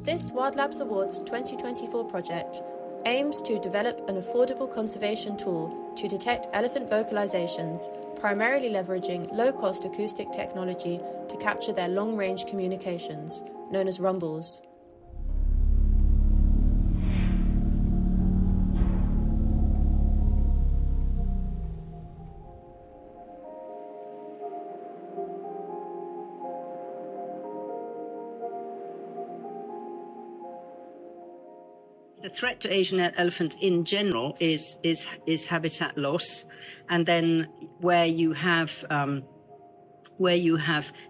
This WildLabs Awards 2024 project aims to develop an affordable conservation tool to detect elephant vocalizations, primarily leveraging low-cost acoustic technology to capture their long-range communications, known as rumbles. The threat to Asian elephants in general is habitat loss, and then where you have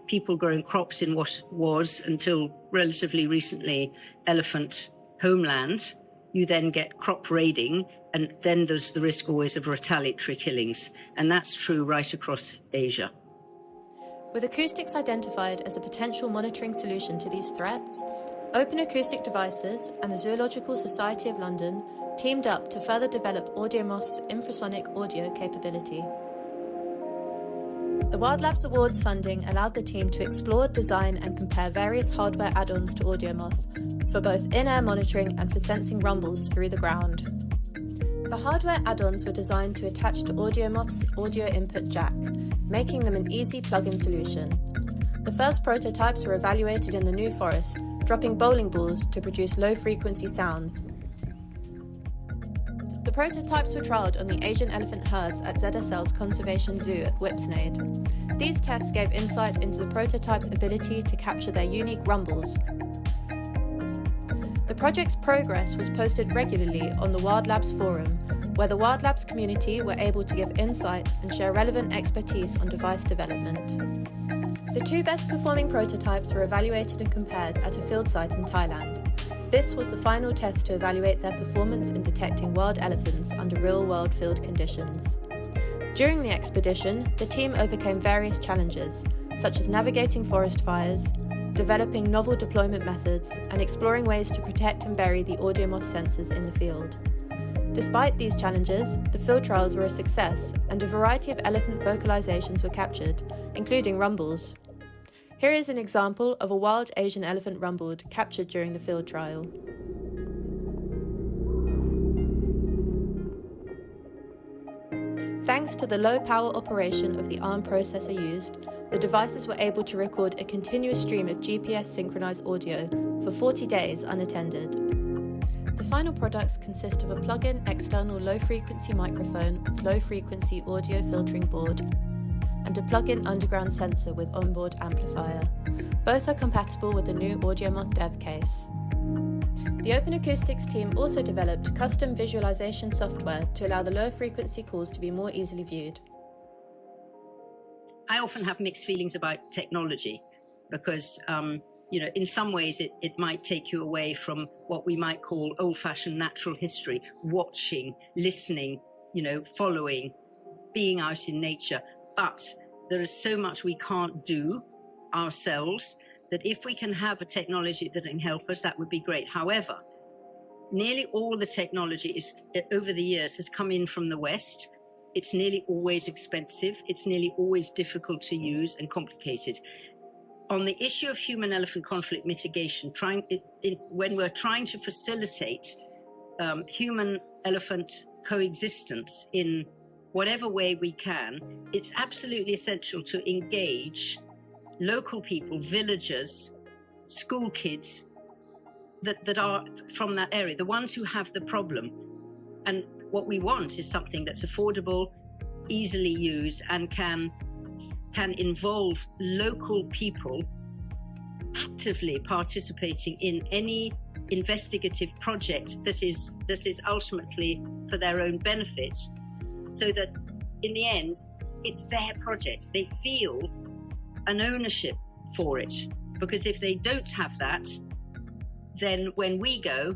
people growing crops in what was until relatively recently elephant homeland, you then get crop raiding, and then there's the risk always of retaliatory killings, and that's true right across Asia. With acoustics identified as a potential monitoring solution to these threats, Open Acoustic Devices and the Zoological Society of London teamed up to further develop AudioMoth's infrasonic audio capability. The WildLabs Awards funding allowed the team to explore, design and compare various hardware add-ons to AudioMoth for both in-air monitoring and for sensing rumbles through the ground. The hardware add-ons were designed to attach to AudioMoth's audio input jack, making them an easy plug-in solution. The first prototypes were evaluated in the New Forest, dropping bowling balls to produce low-frequency sounds. The prototypes were trialled on the Asian elephant herds at ZSL's Conservation Zoo at Whipsnade. These tests gave insight into the prototype's ability to capture their unique rumbles. The project's progress was posted regularly on the WildLabs forum, where the WildLabs community were able to give insight and share relevant expertise on device development. The two best performing prototypes were evaluated and compared at a field site in Thailand. This was the final test to evaluate their performance in detecting wild elephants under real-world field conditions. During the expedition, the team overcame various challenges, such as navigating forest fires, developing novel deployment methods, and exploring ways to protect and bury the AudioMoth sensors in the field. Despite these challenges, the field trials were a success, and a variety of elephant vocalizations were captured, including rumbles. Here is an example of a wild Asian elephant rumbled captured during the field trial. Thanks to the low power operation of the ARM processor used, the devices were able to record a continuous stream of GPS synchronized audio for 40 days unattended. The final products consist of a plug-in external low-frequency microphone with low-frequency audio filtering board and a plug-in underground sensor with onboard amplifier. Both are compatible with the new AudioMoth dev case. The Open Acoustics team also developed custom visualization software to allow the low-frequency calls to be more easily viewed. I often have mixed feelings about technology because in some ways it might take you away from what we might call old-fashioned natural history, watching, listening, following, being out in nature. But there is so much we can't do ourselves that if we can have a technology that can help us, that would be great. However, nearly all the technology over the years has come in from the West. It's nearly always expensive. It's nearly always difficult to use and complicated. On the issue of human-elephant conflict mitigation, when we're trying to facilitate human-elephant coexistence in whatever way we can, it's absolutely essential to engage local people, villagers, school kids that are from that area, the ones who have the problem. And what we want is something that's affordable, easily used, and can involve local people actively participating in any investigative project that is ultimately for their own benefit, so that in the end it's their project. They feel an ownership for it, because if they don't have that, then when we go,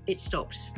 it stops.